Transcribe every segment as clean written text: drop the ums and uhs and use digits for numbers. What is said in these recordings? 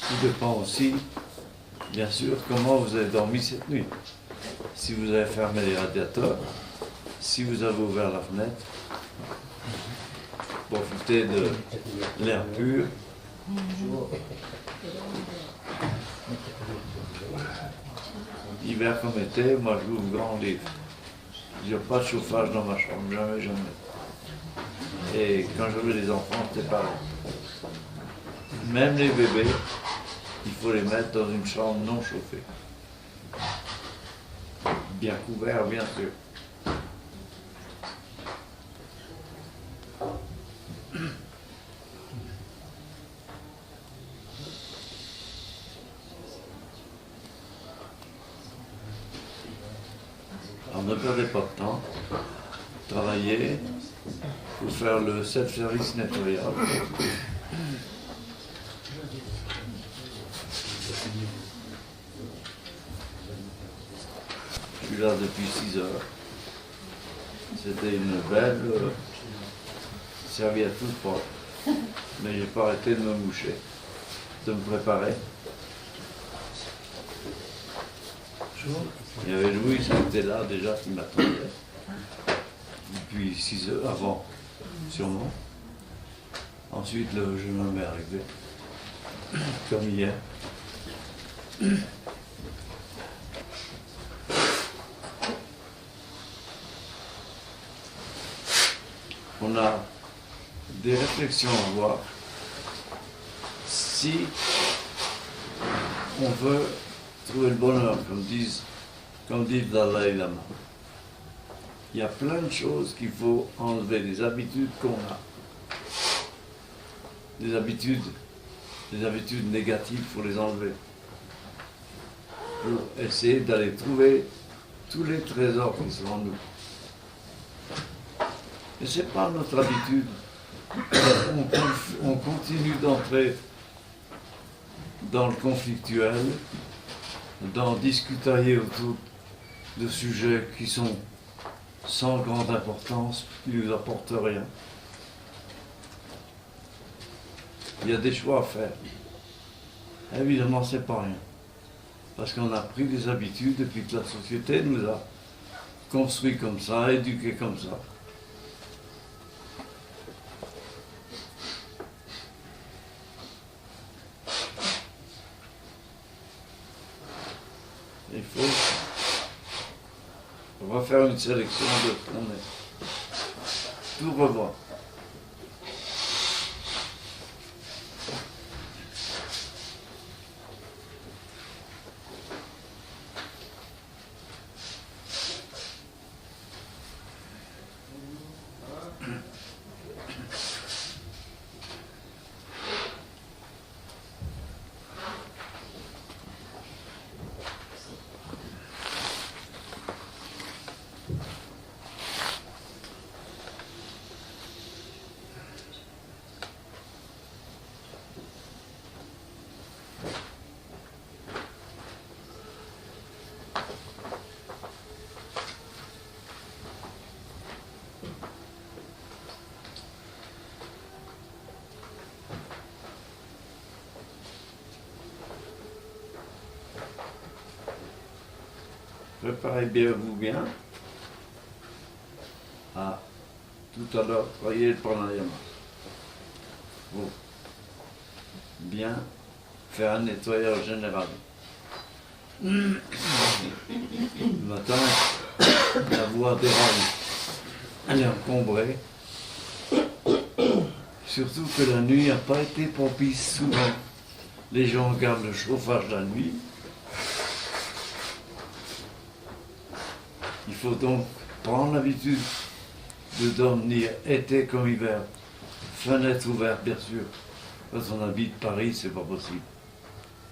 Tout dépend aussi, bien sûr, comment vous avez dormi cette nuit. Si vous avez fermé les radiateurs, si vous avez ouvert la fenêtre, profitez de l'air pur. Hiver comme été, moi je l'ouvre grand livre. Il n'y a pas de chauffage dans ma chambre, jamais, jamais. Et quand j'avais les enfants, c'était pareil. Même les bébés, il faut les mettre dans une chambre non chauffée. Bien couvert, bien sûr. Alors ne perdez pas de temps. Travaillez. Il faut faire le self-service nettoyage. Je suis là depuis 6 heures. C'était une belle serviette toute propre. Mais j'ai pas arrêté de me moucher, de me préparer. Il y avait Louis qui était là déjà, qui m'attendait. Depuis 6 heures avant, sûrement. Ensuite, le jeune homme est arrivé, comme hier. On a des réflexions à avoir. Si on veut trouver le bonheur, comme dit le Dalai Lama, il y a plein de choses qu'il faut enlever, des habitudes qu'on a. Des habitudes négatives, il faut les enlever. Pour essayer d'aller trouver tous les trésors qui sont en nous. Et ce n'est pas notre habitude. On continue d'entrer dans le conflictuel, d'en discutailler autour de sujets qui sont sans grande importance, qui ne nous apportent rien. Il y a des choix à faire. Évidemment, ce n'est pas rien. Parce qu'on a pris des habitudes depuis que la société nous a construits comme ça, éduqués comme ça. Il faut refaire une sélection de ce qu'on est. Tout revoir. Préparez bien vous bien. Ah, tout à l'heure, voyez le pranayama. Pour bien faire un nettoyage général. Le matin, la voie des rails, elle est encombrée. Surtout que la nuit n'a pas été propice souvent. Les gens gardent le chauffage la nuit. Il faut donc prendre l'habitude de dormir été comme hiver. Fenêtre ouverte, bien sûr. Quand on habite Paris, c'est pas possible.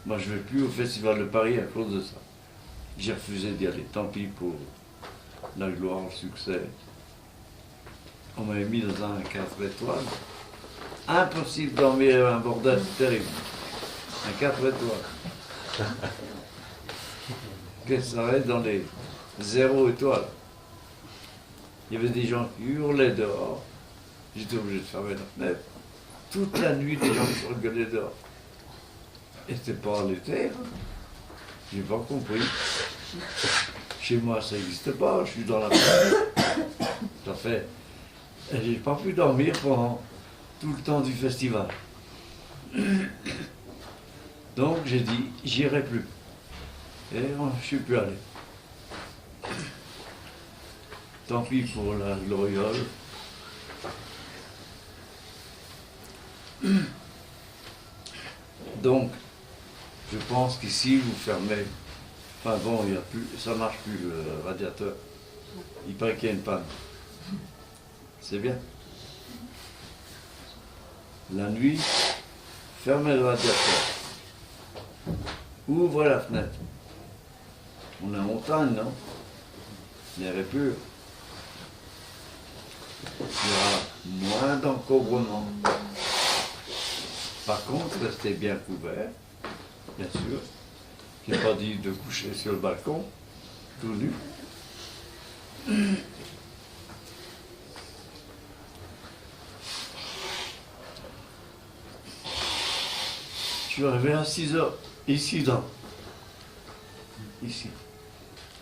Moi, je ne vais plus au Festival de Paris à cause de ça. J'ai refusé d'y aller. Tant pis pour la gloire, le succès. On m'avait mis dans un 4 étoiles. Impossible de dormir un bordel terrible. Un 4 étoiles. Qu'est-ce que ça va être dans les 0 étoiles? Il y avait des gens qui hurlaient dehors. J'étais obligé de fermer la fenêtre. Toute la nuit, des gens qui se regulaient dehors. n'était pas l'été. J'ai pas compris. Chez moi, ça n'existe pas, je suis dans la famille. Ça fait. Et j'ai pas pu dormir pendant tout le temps du festival. Donc j'ai dit, j'irai plus. Et je suis plus allé. Tant pis pour la gloriole. Donc, je pense qu'ici, vous fermez. Enfin bon, il y a plus, ça ne marche plus le radiateur. Il paraît qu'il y a une panne. C'est bien. La nuit, fermez le radiateur. Ouvrez la fenêtre. On est en montagne, non? L'air est pur. Il y aura moins d'encombrement. Par contre, restez bien couverts, bien sûr. Je n'ai pas dit de coucher sur le balcon, tout nu. Je suis arrivé à 6 heures, ici, ici.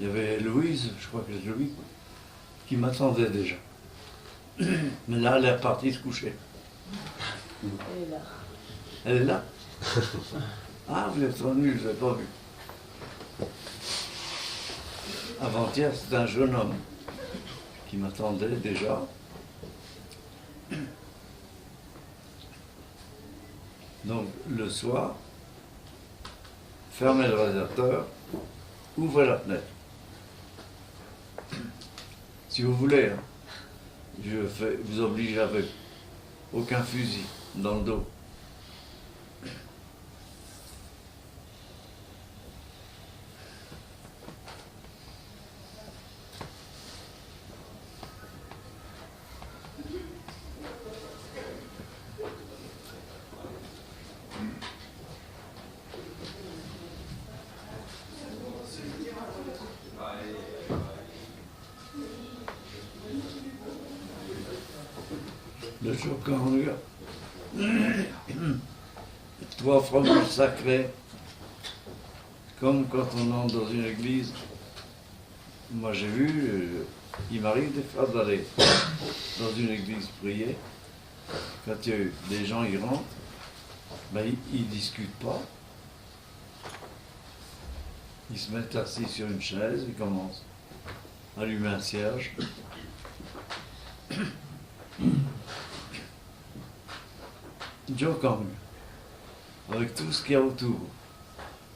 Il y avait Louise, je crois que c'est Louise, qui m'attendait déjà. Mais là, elle est partie se coucher. Elle est là. Elle est là? Ah, vous êtes venu, je ne vous ai pas vu. Avant-hier, c'était un jeune homme qui m'attendait déjà. Donc, le soir, fermez le radiateur, ouvrez la fenêtre. Si vous voulez, hein, je vous oblige avec aucun fusil dans le dos. Le chocolat, 3 fromages sacrés, comme quand on entre dans une église. Moi j'ai vu, il m'arrive des fois d'aller dans une église prier. Quand des gens y rentrent, ben, ils ne discutent pas. Ils se mettent assis sur une chaise, ils commencent à allumer un cierge. Joe Kang, avec tout ce qu'il y a autour,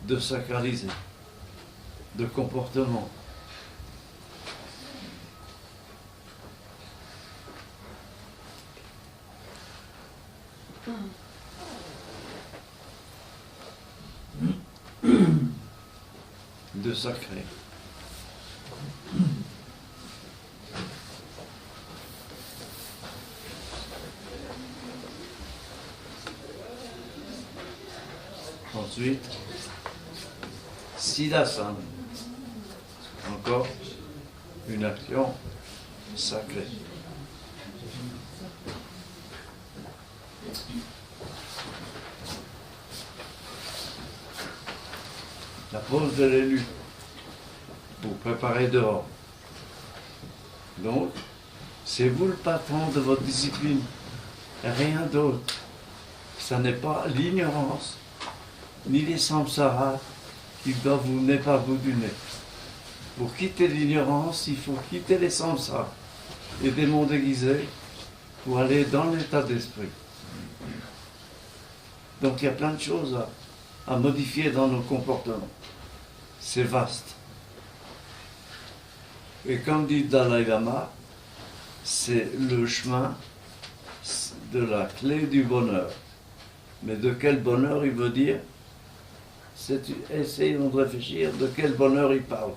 de sacralisé, de comportement. De sacré. Ensuite, Siddhasana. Encore une action sacrée. La pose de l'élu pour préparer dehors. Donc, c'est vous le patron de votre discipline, rien d'autre. Ça n'est pas l'ignorance, ni les samsaras qui doivent vous mener par bout du nez. Pour quitter l'ignorance, il faut quitter les samsaras, les démons déguisés, pour aller dans l'état d'esprit. Donc il y a plein de choses à modifier dans nos comportements. C'est vaste. Et comme dit Dalai Lama, c'est le chemin de la clé du bonheur. Mais de quel bonheur il veut dire? Essayons de réfléchir de quel bonheur il parle.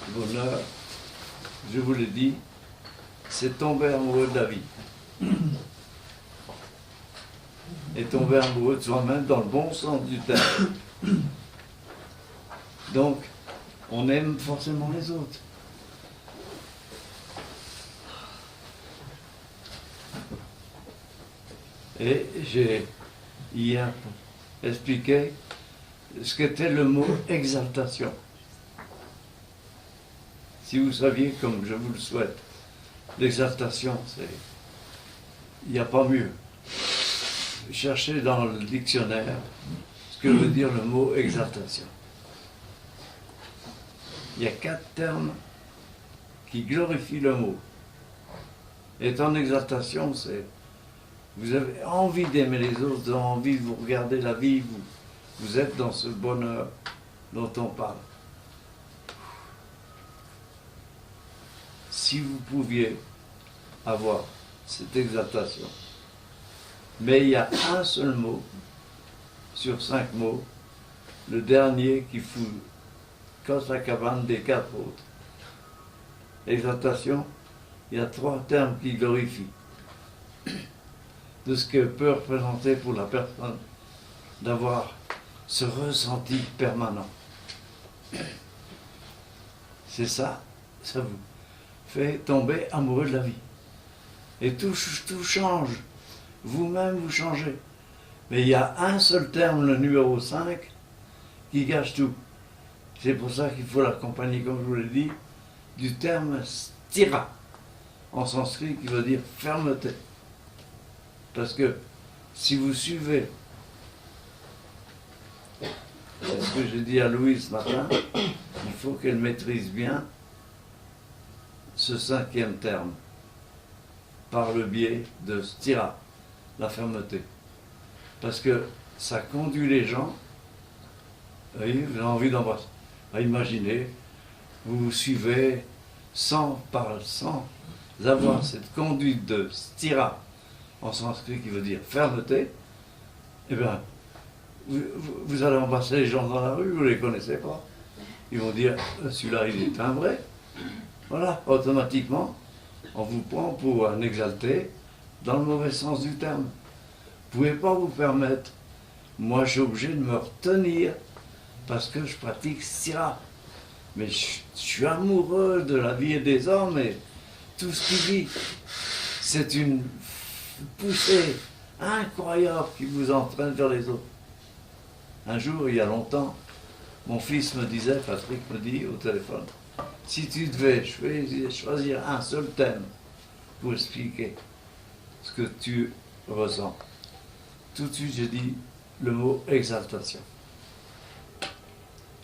Bonheur, je vous l'ai dit, c'est tomber amoureux de la vie. Et tomber amoureux de soi-même dans le bon sens du terme. Donc, on aime forcément les autres. Et j'ai hier expliqué ce qu'était le mot exaltation. Si vous saviez, comme je vous le souhaite, l'exaltation, c'est... Il n'y a pas mieux. Cherchez dans le dictionnaire ce que veut dire le mot exaltation. Il y a 4 termes qui glorifient le mot. Et en exaltation, c'est... Vous avez envie d'aimer les autres, vous avez envie de vous regarder la vie, vous êtes dans ce bonheur dont on parle. Si vous pouviez avoir cette exaltation, mais il y a un seul mot sur 5 mots, le dernier qui fout casse la cabane des 4 autres. Exaltation, il y a 3 termes qui glorifient de ce que peut représenter pour la personne d'avoir ce ressenti permanent. C'est ça, ça vous fait tomber amoureux de la vie. Et tout change. Vous-même, vous changez. Mais il y a un seul terme, le numéro 5, qui gâche tout. C'est pour ça qu'il faut l'accompagner, comme je vous l'ai dit, du terme stira, en sanskrit, qui veut dire fermeté. Parce que si vous suivez, c'est ce que j'ai dit à Louise ce matin, il faut qu'elle maîtrise bien ce 5e terme, par le biais de stira, la fermeté. Parce que ça conduit les gens, vous voyez, vous avez envie d'embrasser. Imaginez, vous vous suivez sans avoir cette conduite de stira, en sanskrit qui veut dire fermeté, eh bien, vous allez embrasser les gens dans la rue, vous ne les connaissez pas. Ils vont dire, celui-là, il est un vrai. Voilà, automatiquement, on vous prend pour un exalté dans le mauvais sens du terme. Vous ne pouvez pas vous permettre. Moi, je suis obligé de me retenir parce que je pratique stira. Mais je suis amoureux de la vie et des hommes et tout ce qui vit. C'est une poussée incroyable qui vous entraîne vers les autres. Un jour, il y a longtemps, mon fils me disait, Patrick me dit au téléphone, si tu devais choisir un seul thème pour expliquer ce que tu ressens, tout de suite j'ai dit le mot exaltation.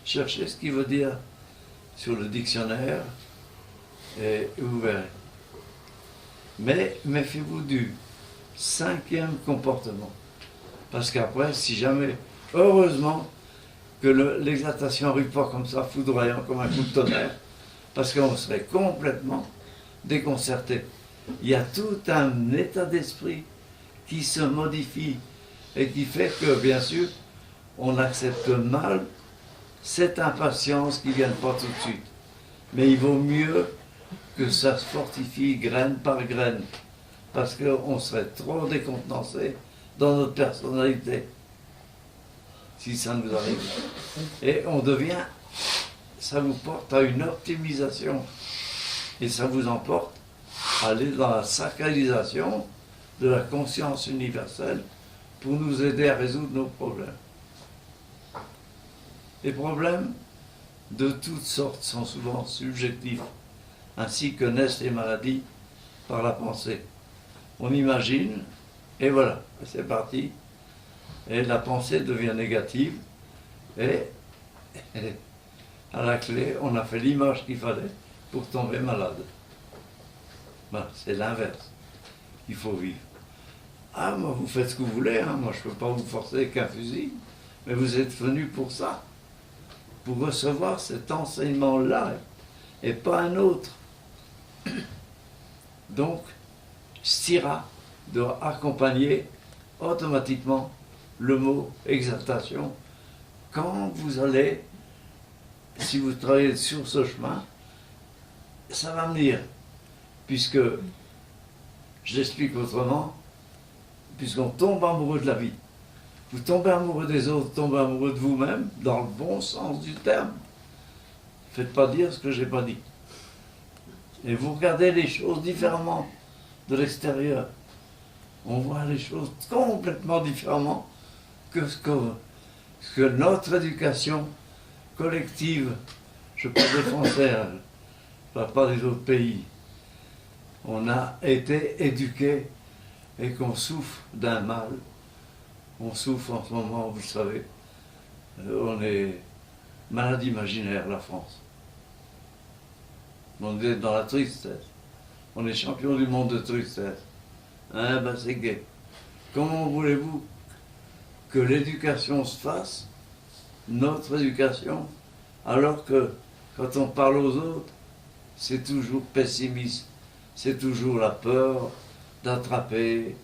Cherchez ce qui veut dire sur le dictionnaire et vous verrez. Mais méfiez-vous du 5e comportement. Parce qu'après, si jamais, heureusement, que l'exaltation n'arrive pas comme ça, foudroyant, comme un coup de tonnerre, parce qu'on serait complètement déconcerté. Il y a tout un état d'esprit qui se modifie et qui fait que, bien sûr, on accepte mal cette impatience qui ne vient pas tout de suite. Mais il vaut mieux que ça se fortifie graine par graine, parce qu'on serait trop décontenancé dans notre personnalité, si ça nous arrive. Et on devient, ça vous porte à une optimisation, et ça vous emporte à aller dans la sacralisation de la conscience universelle pour nous aider à résoudre nos problèmes. Les problèmes de toutes sortes sont souvent subjectifs, ainsi que naissent les maladies par la pensée. On imagine, et voilà, c'est parti, et la pensée devient négative, et à la clé, on a fait l'image qu'il fallait pour tomber malade. Ben, c'est l'inverse qu'il faut vivre. Ah, moi, vous faites ce que vous voulez, hein, moi, je ne peux pas vous forcer avec un fusil, mais vous êtes venu pour ça, pour recevoir cet enseignement-là, et pas un autre. Donc, stira doit accompagner automatiquement le mot exaltation quand vous allez, si vous travaillez sur ce chemin, ça va venir, puisque, je l'explique autrement, puisqu'on tombe amoureux de la vie. Vous tombez amoureux des autres, vous tombez amoureux de vous-même, dans le bon sens du terme. Faites pas dire ce que j'ai pas dit. Et vous regardez les choses différemment de l'extérieur. on voit les choses complètement différemment que ce que notre éducation collective, je parle des Français, hein, je ne parle pas des autres pays, on a été éduqués et qu'on souffre d'un mal. On souffre en ce moment, vous le savez. On est malade imaginaire, la France. On est dans la tristesse. On est champion du monde de tristesse. Hein, ben c'est gai. Comment voulez-vous que l'éducation se fasse, notre éducation, alors que quand on parle aux autres, c'est toujours pessimiste, c'est toujours la peur d'attraper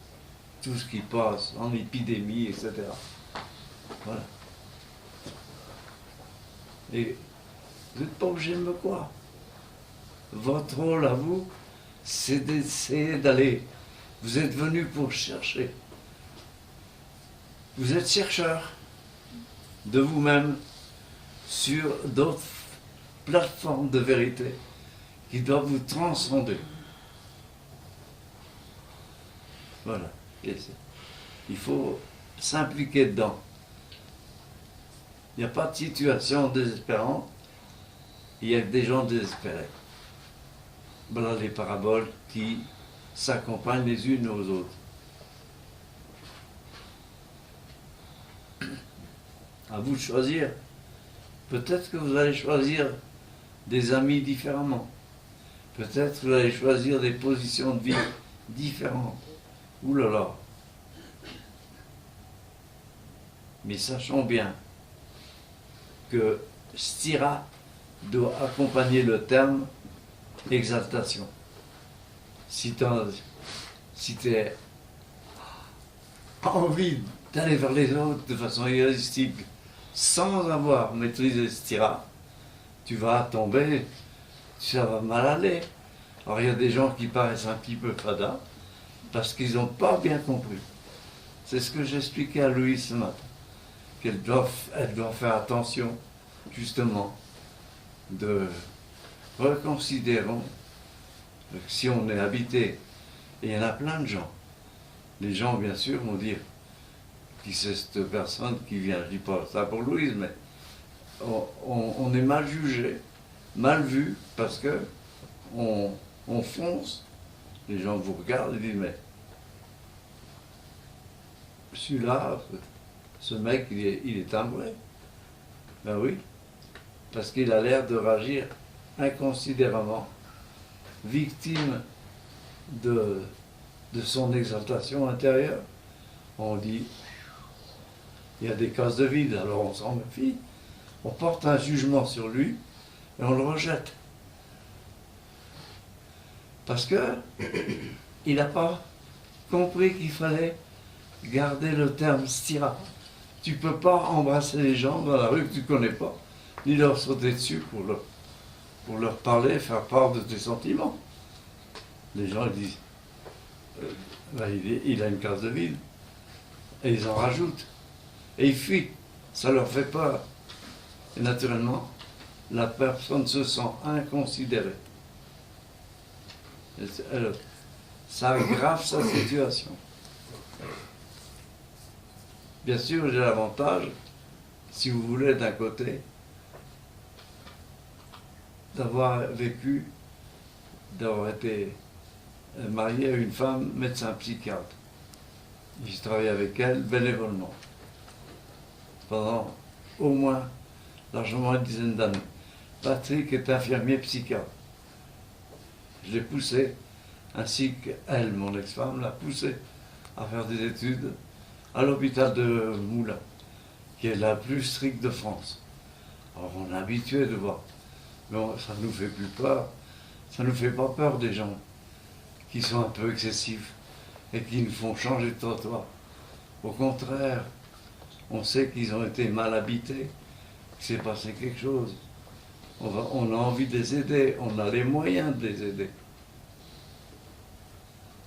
tout ce qui passe en épidémie, etc. Voilà. Et vous n'êtes pas obligé de me croire. Votre rôle à vous, c'est d'essayer d'aller. Vous êtes venu pour chercher. Vous êtes chercheur de vous-même sur d'autres plateformes de vérité qui doivent vous transcender. Voilà. Il faut s'impliquer dedans. Il n'y a pas de situation désespérante, il y a que des gens désespérés. Voilà les paraboles qui s'accompagnent les unes aux autres. À vous de choisir. Peut-être que vous allez choisir des amis différemment. Peut-être que vous allez choisir des positions de vie différentes. Ouh là là. Mais sachons bien que stira doit accompagner le terme exaltation. Si tu as envie d'aller vers les autres de façon irrésistible, sans avoir maîtrisé stira, tu vas tomber, ça va mal aller. Alors il y a des gens qui paraissent un petit peu fada, parce qu'ils n'ont pas bien compris. C'est ce que j'expliquais à Louise ce matin, qu'elle doit faire attention, justement, de reconsidérons que si on est habité, et il y en a plein de gens, les gens bien sûr vont dire qui c'est cette personne qui vient, je dis pas ça pour Louise, mais on est mal jugé, mal vu, parce que on fonce, les gens vous regardent et disent mais celui-là, ce mec il est timbré. Ben oui, parce qu'il a l'air de réagir inconsidérément, victime de son exaltation intérieure. On dit, il y a des cases de vide, alors on s'en méfie, on porte un jugement sur lui et on le rejette. Parce que il n'a pas compris qu'il fallait garder le terme stira. Tu ne peux pas embrasser les gens dans la rue que tu ne connais pas, ni leur sauter dessus pour leur parler, faire part de tes sentiments. Les gens disent, il a une case de vide, et ils en rajoutent, et ils fuient, ça leur fait peur. Et naturellement, la personne se sent inconsidérée. Ça aggrave sa situation. Bien sûr, j'ai l'avantage, si vous voulez, d'un côté, d'avoir vécu, d'avoir été marié à une femme médecin psychiatre. J'ai travaillé avec elle bénévolement pendant au moins largement une dizaine d'années. Patrick est infirmier psychiatre. Je l'ai poussé, ainsi qu'elle, mon ex-femme, l'a poussé à faire des études à l'hôpital de Moulins, qui est la plus stricte de France. Alors on est habitué de voir. Mais ça ne nous fait plus peur. Ça ne nous fait pas peur des gens qui sont un peu excessifs et qui nous font changer de trottoir. Au contraire, on sait qu'ils ont été mal habités, qu'il s'est passé quelque chose. On a envie de les aider, on a les moyens de les aider,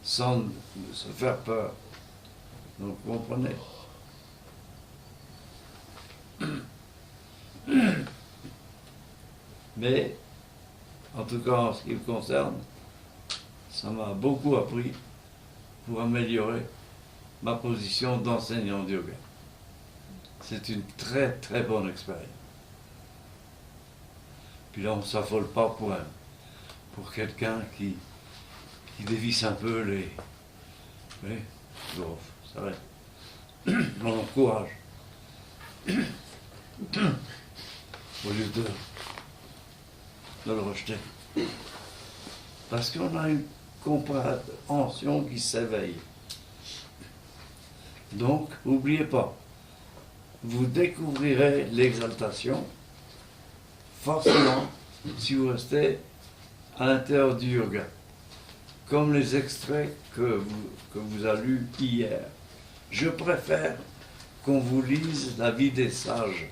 sans se faire peur. Donc, vous comprenez. Mais, en tout cas, en ce qui me concerne, ça m'a beaucoup appris pour améliorer ma position d'enseignant de yoga. C'est une très très bonne expérience. Puis là, on ne s'affole pas pour quelqu'un qui dévisse un peu les... Oui, bon, ça va. On l'encourage. Au lieu de le rejeter. Parce qu'on a une compréhension qui s'éveille. Donc, n'oubliez pas, vous découvrirez l'exaltation forcément si vous restez à l'intérieur du yoga. Comme les extraits que vous avez lus hier. Je préfère qu'on vous lise la vie des sages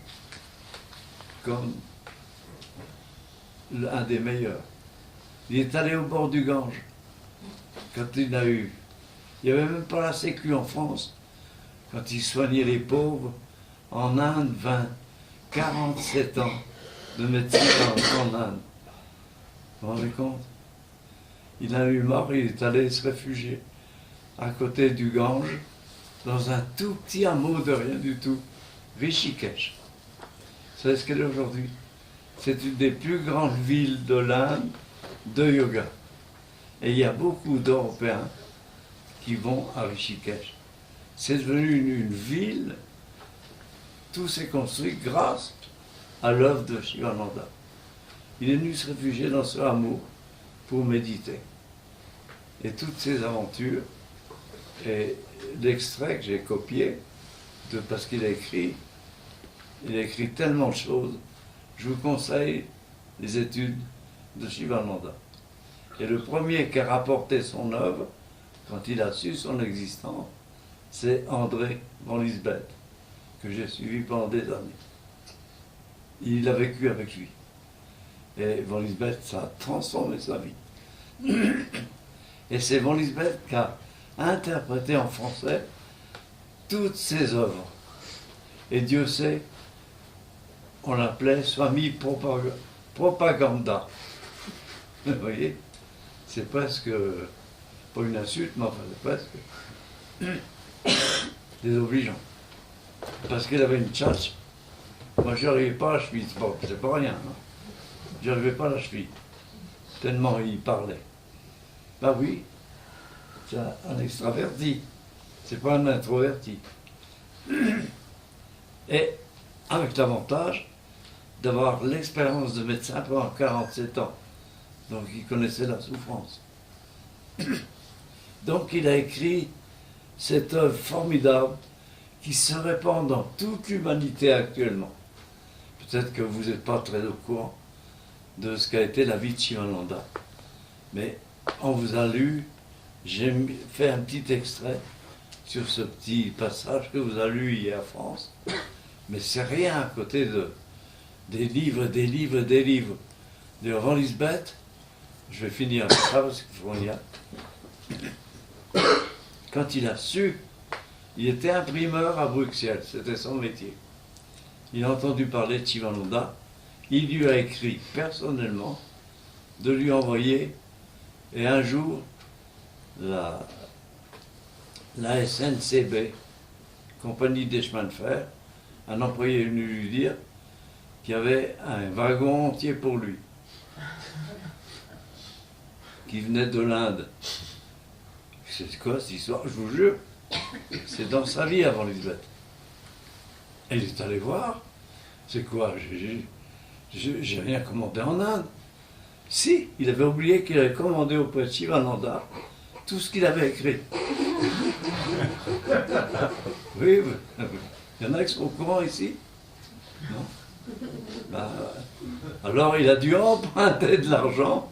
comme un des meilleurs. Il est allé au bord du Gange quand il a eu. Il n'y avait même pas la sécu en France quand il soignait les pauvres. En Inde, 47 ans de médecine en Inde. Vous vous rendez compte? Il a eu marre, il est allé se réfugier à côté du Gange, dans un tout petit hameau de rien du tout, Rishikesh. Vous savez ce qu'elle est aujourd'hui? C'est une des plus grandes villes de l'Inde de yoga. Et il y a beaucoup d'Européens qui vont à Rishikesh. C'est devenu une ville, tout s'est construit grâce à l'œuvre de Shivananda. Il est venu se réfugier dans ce hameau pour méditer. Et toutes ces aventures, et l'extrait que j'ai copié, parce qu'il a écrit tellement de choses, je vous conseille les études de Shivananda. Et le premier qui a rapporté son œuvre, quand il a su son existence, c'est André van Liesbeth, que j'ai suivi pendant des années. Il a vécu avec lui. Et van Liesbeth, ça a transformé sa vie. Et c'est van Liesbeth qui a interprété en français toutes ses œuvres. Et Dieu sait, on l'appelait Swami Propaganda. Vous voyez, c'est presque, pas une insulte, mais enfin c'est presque désobligeant. Parce qu'il avait une tchatche. Moi, je n'arrivais pas à la cheville. Bon, c'est pas rien. Hein. Je n'arrivais pas à la cheville. Tellement il parlait. Ben oui, c'est un extraverti. C'est pas un introverti. Et avec l'avantage d'avoir l'expérience de médecin pendant 47 ans. Donc il connaissait la souffrance. Donc il a écrit cette œuvre formidable qui se répand dans toute l'humanité actuellement. Peut-être que vous n'êtes pas très au courant de ce qu'a été la vie de Shivananda. Mais on vous a lu, j'ai fait un petit extrait sur ce petit passage que vous avez lu hier à France. Mais c'est rien à côté des livres. De Van Liesbeth, je vais finir avec ça parce qu'il faut y aller. Quand il a su, il était imprimeur à Bruxelles, c'était son métier. Il a entendu parler de Shivananda, il lui a écrit personnellement de lui envoyer, et un jour, la SNCB, Compagnie des chemins de fer, un employé est venu lui dire qu'il y avait un wagon entier pour lui, qui venait de l'Inde. C'est quoi cette histoire? Je vous jure, c'est dans sa vie avant Lisbeth. Et il est allé voir. C'est quoi? J'ai rien commandé en Inde. Si, il avait oublié qu'il avait commandé auprès de Shivananda tout ce qu'il avait écrit. Oui, il y en a qui sont au courant ici? Non? Ben, alors il a dû emprunter de l'argent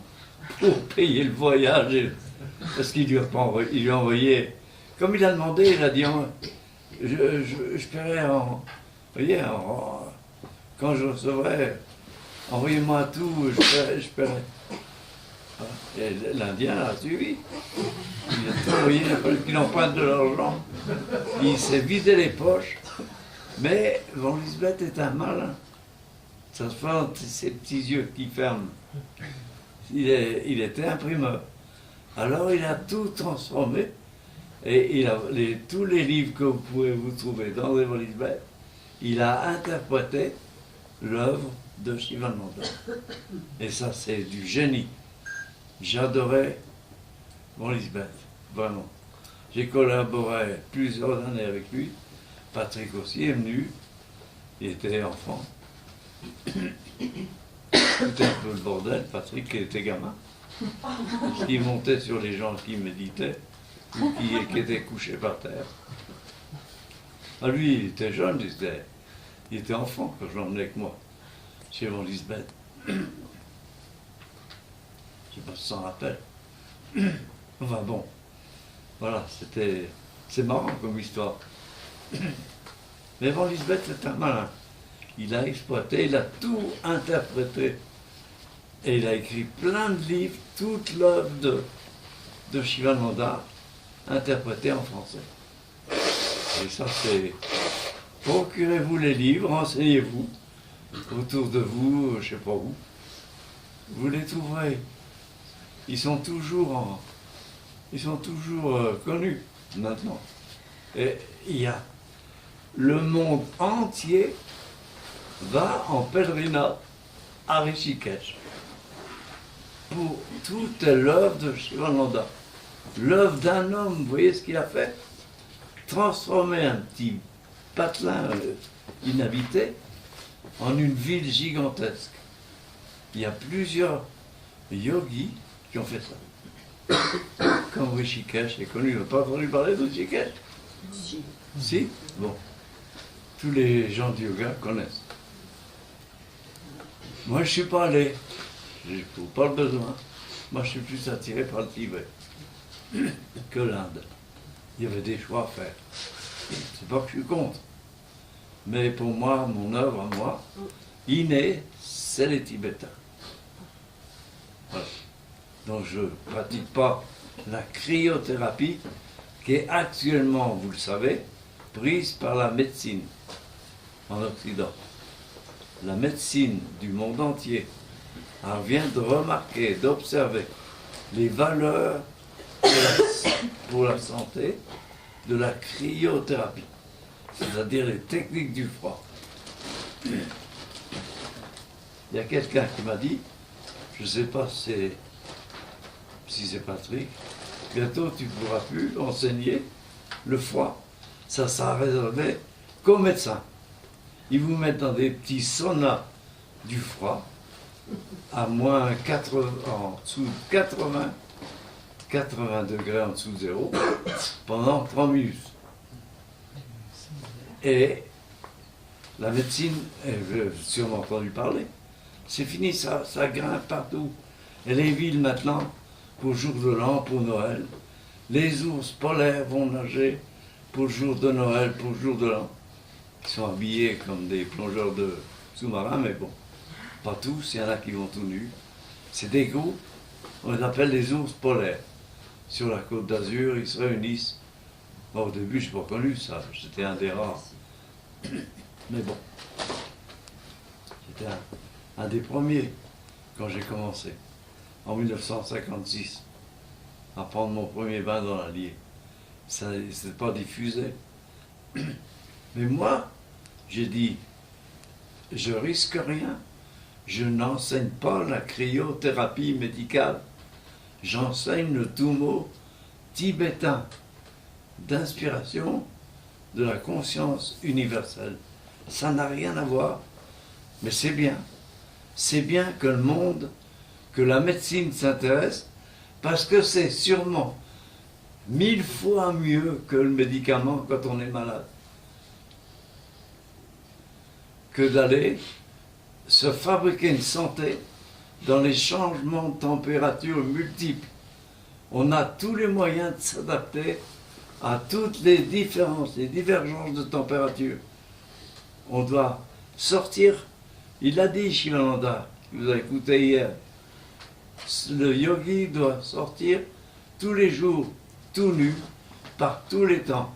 pour payer le voyage. Parce qu'il lui a envoyé, comme il a demandé, il a dit, je paierai en, vous voyez, quand je recevrai, envoyez-moi tout, je paierai. Et l'Indien a suivi. Il a envoyé, il a fallu qu'il emprunte de l'argent. Il s'est vidé les poches. Mais Van Liesbeth est un malin. Ça se fait entre ses petits yeux qui ferment. Il était imprimeur. Alors il a tout transformé Et tous les livres que vous pouvez vous trouver d'André von Lisbeth, il a interprété l'œuvre de Shivananda. Et ça, c'est du génie. J'adorais von Lisbeth, vraiment. J'ai collaboré plusieurs années avec lui. Patrick aussi est venu. Il était enfant. C'était un peu le bordel. Patrick était gamin. Il montait sur les gens qui méditaient ou qui étaient couchés par terre. Ah, lui, il était jeune, il était enfant quand je l'emmenais avec moi chez von Lisbeth. Je ne sais pas si ça s'en rappelle. Enfin bon, voilà, c'est marrant comme histoire. Mais von Lisbeth c'est un malin. Il a exploité, il a tout interprété. Et il a écrit plein de livres, toute l'œuvre de Shivananda, interprétée en français. Et ça, c'est... Procurez-vous les livres, renseignez-vous. Autour de vous, je ne sais pas où. Vous les trouverez. Ils sont toujours connus maintenant. Et il y a le monde entier va en pèlerinage à Rishikesh pour toute l'œuvre de Shivananda. L'œuvre d'un homme, vous voyez ce qu'il a fait? Transformer un petit patelin inhabité en une ville gigantesque. Il y a plusieurs yogis qui ont fait ça. Comme Rishikesh est connu, vous n'avez pas entendu parler de Rishikesh? Si? Bon. Tous les gens du yoga connaissent. Moi, je ne suis pas allé. Je n'ai pas le besoin. Moi, je suis plus attiré par le Tibet que l'Inde. Il y avait des choix à faire. C'est pas que je suis contre. Mais pour moi, mon œuvre à moi, innée, c'est les Tibétains. Voilà. Donc je ne pratique pas la cryothérapie qui est actuellement, vous le savez, prise par la médecine en Occident. La médecine du monde entier vient de remarquer, d'observer les valeurs pour la santé de la cryothérapie, c'est-à-dire les techniques du froid. Il y a quelqu'un qui m'a dit, je ne sais pas si c'est Patrick, bientôt tu ne pourras plus enseigner le froid. Ça sera réservé qu'aux médecins. Ils vous mettent dans des petits saunas du froid à moins 80, en dessous de 80 degrés en dessous de zéro pendant 3 minutes. Et la médecine, vous avez sûrement entendu parler, c'est fini, ça grimpe partout. Et les villes maintenant, pour le jour de l'an, pour Noël, les ours polaires vont nager pour le jour de Noël, pour le jour de l'an. Ils sont habillés comme des plongeurs de sous-marins, mais bon, pas tous, il y en a qui vont tout nus. C'est des groupes, on les appelle les ours polaires. Sur la côte d'Azur, ils se réunissent. Bon, au début, je n'ai pas connu ça, j'étais un des rares. Mais bon, j'étais un des premiers quand j'ai commencé, en 1956, à prendre mon premier bain dans l'Allier. Ça n'était pas diffusé. Mais moi, j'ai dit, je risque rien. Je n'enseigne pas la cryothérapie médicale. J'enseigne le Tummo tibétain d'inspiration de la conscience universelle. Ça n'a rien à voir, mais c'est bien. C'est bien que le monde, que la médecine s'intéresse, parce que c'est sûrement 1000 fois mieux que le médicament quand on est malade. Que d'aller se fabriquer une santé dans les changements de température multiples. On a tous les moyens de s'adapter à toutes les différences, les divergences de température. On doit sortir, il a dit Shivananda, que vous avez écouté hier, le yogi doit sortir tous les jours, tout nu, par tous les temps,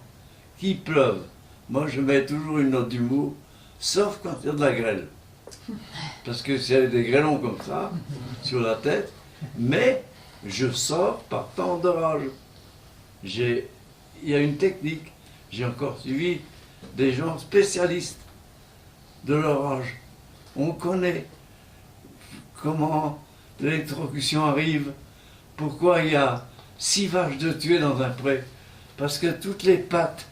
qu'il pleuve. Moi je mets toujours une note d'humour, sauf quand il y a de la grêle. Parce que s'il y a des grêlons comme ça, sur la tête, mais je sors par temps d'orage. il y a une technique. J'ai encore suivi des gens spécialistes de l'orage. On connaît comment l'électrocution arrive, pourquoi il y a 6 vaches de tuer dans un pré. Parce que toutes les pattes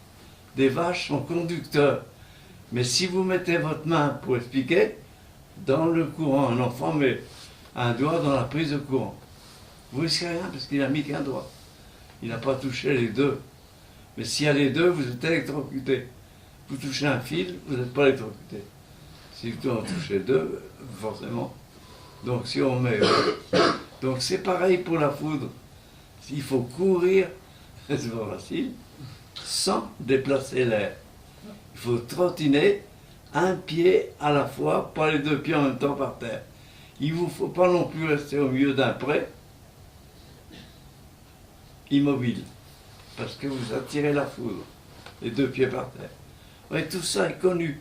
des vaches sont conducteurs. Mais si vous mettez votre main pour expliquer, dans le courant, un enfant met un doigt dans la prise de courant. Vous risquez rien parce qu'il n'a mis qu'un doigt. Il n'a pas touché les deux. Mais s'il y a les deux, vous êtes électrocuté. Vous touchez un fil, vous n'êtes pas électrocuté. Si vous en touchez deux, forcément. Donc si on met... Donc c'est pareil pour la foudre. Il faut courir, c'est pas facile, sans déplacer l'air. Il faut trottiner un pied à la fois, pas les 2 pieds en même temps par terre. Il ne vous faut pas non plus rester au milieu d'un pré, immobile, parce que vous attirez la foudre, les 2 pieds par terre. Oui, tout ça est connu.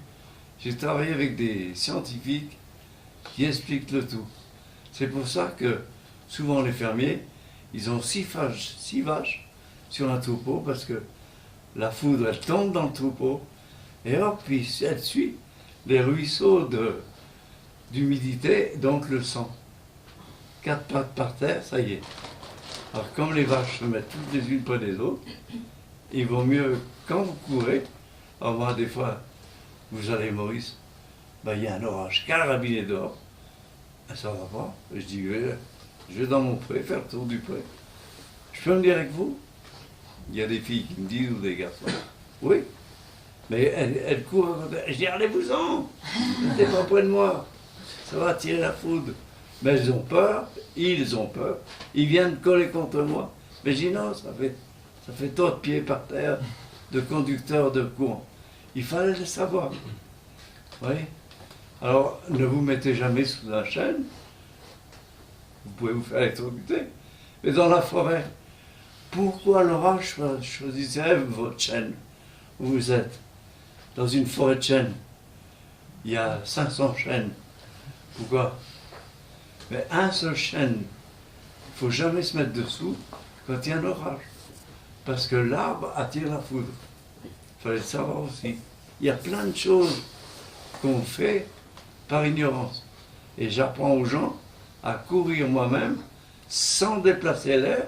J'ai travaillé avec des scientifiques qui expliquent le tout. C'est pour ça que souvent les fermiers, ils ont 6 vaches sur un troupeau, parce que la foudre, elle tombe dans le troupeau, et hop, puis elle suit les ruisseaux d'humidité, donc le sang. 4 pattes par terre, ça y est. Alors comme les vaches se mettent toutes les unes près des autres, il vaut mieux, quand vous courez, alors moi des fois, vous allez Maurice, ben, il y a un orage carabiné dehors, ça va pas, je dis, je vais dans mon pré, faire le tour du pré. Je peux venir avec vous? Il y a des filles qui me disent, ou des garçons, oui. Mais elle court à côté. Je dis, allez-vous-en, restez pas près de moi, ça va attirer la foudre. Mais ils ont peur, ils viennent coller contre moi. Mais je dis, non, ça fait trop de pieds par terre de conducteurs de courant. Il fallait le savoir. Oui. Alors, ne vous mettez jamais sous un chêne, vous pouvez vous faire électrocuter. Mais dans la forêt, pourquoi l'orage choisirait votre chêne où vous êtes? Dans une forêt de chênes, il y a 500 chênes. Pourquoi? Mais un seul chêne, il ne faut jamais se mettre dessous quand il y a un orage. Parce que l'arbre attire la foudre. Il fallait le savoir aussi. Il y a plein de choses qu'on fait par ignorance. Et j'apprends aux gens à courir moi-même sans déplacer l'air,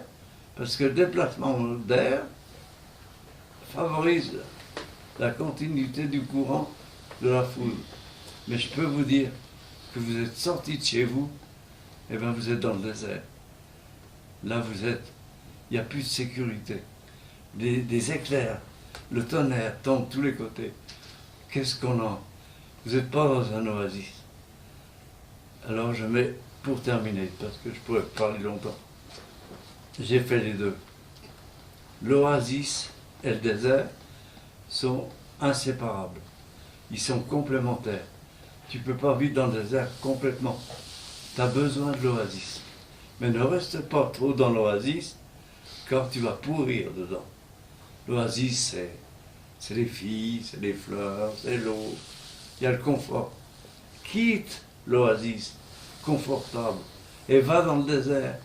parce que le déplacement d'air favorise la continuité du courant de la foudre. Mais je peux vous dire que vous êtes sorti de chez vous, et bien vous êtes dans le désert. Là vous êtes, il n'y a plus de sécurité. Des éclairs, le tonnerre tombe de tous les côtés. Qu'est-ce qu'on a? Vous n'êtes pas dans un oasis. Alors je mets, pour terminer, parce que je pourrais parler longtemps, j'ai fait les deux. L'oasis et le désert sont inséparables. Ils sont complémentaires. Tu ne peux pas vivre dans le désert complètement. Tu as besoin de l'oasis. Mais ne reste pas trop dans l'oasis, car tu vas pourrir dedans. L'oasis, c'est les filles, c'est les fleurs, c'est l'eau. Il y a le confort. Quitte l'oasis confortable et va dans le désert.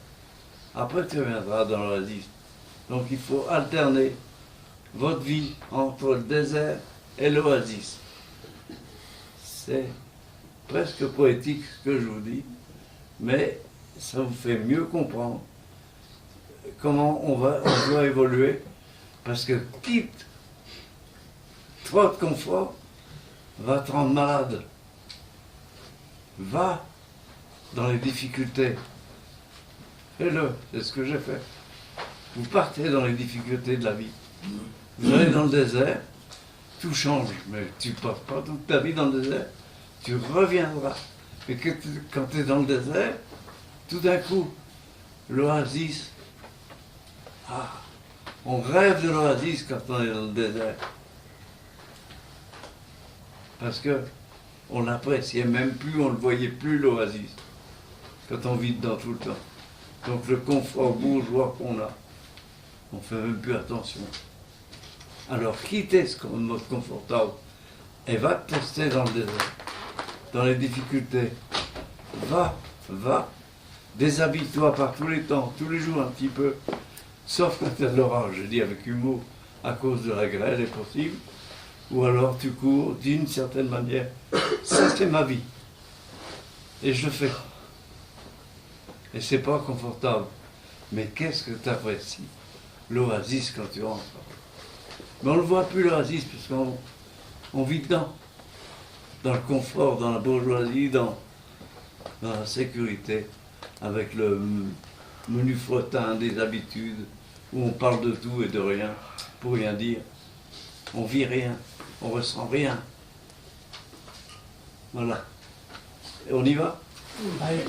Après, tu reviendras dans l'oasis. Donc, il faut alterner votre vie entre le désert et l'oasis. C'est presque poétique ce que je vous dis, mais ça vous fait mieux comprendre comment on doit évoluer, parce que quitte trop de confort va te rendre malade. Va dans les difficultés. Fais-le, c'est ce que j'ai fait. Vous partez dans les difficultés de la vie. Vous allez dans le désert, tout change, mais tu ne passes pas toute ta vie dans le désert, tu reviendras. Mais quand tu es dans le désert, tout d'un coup, l'oasis, on rêve de l'oasis quand on est dans le désert. Parce que on n'appréciait même plus, on ne voyait plus l'oasis quand on vit dedans tout le temps. Donc le confort bourgeois qu'on a, on ne fait même plus attention. Alors quittez ce mode confortable et va te tester dans le désert, dans les difficultés. Va, déshabille-toi par tous les temps, tous les jours un petit peu, sauf quand il y a de l'orage, je dis avec humour. à cause de la grêle est possible, ou alors tu cours d'une certaine manière. Ça, c'est ma vie. Et je le fais. Et c'est pas confortable. Mais qu'est-ce que tu apprécies l'oasis quand tu rentres. Mais on ne voit plus l'oasis parce qu'on vit dedans. Dans le confort, dans la bourgeoisie, dans la sécurité, avec le menu frottin des habitudes, où on parle de tout et de rien, pour rien dire. On vit rien, on ressent rien. Voilà. Et on y va? Allez.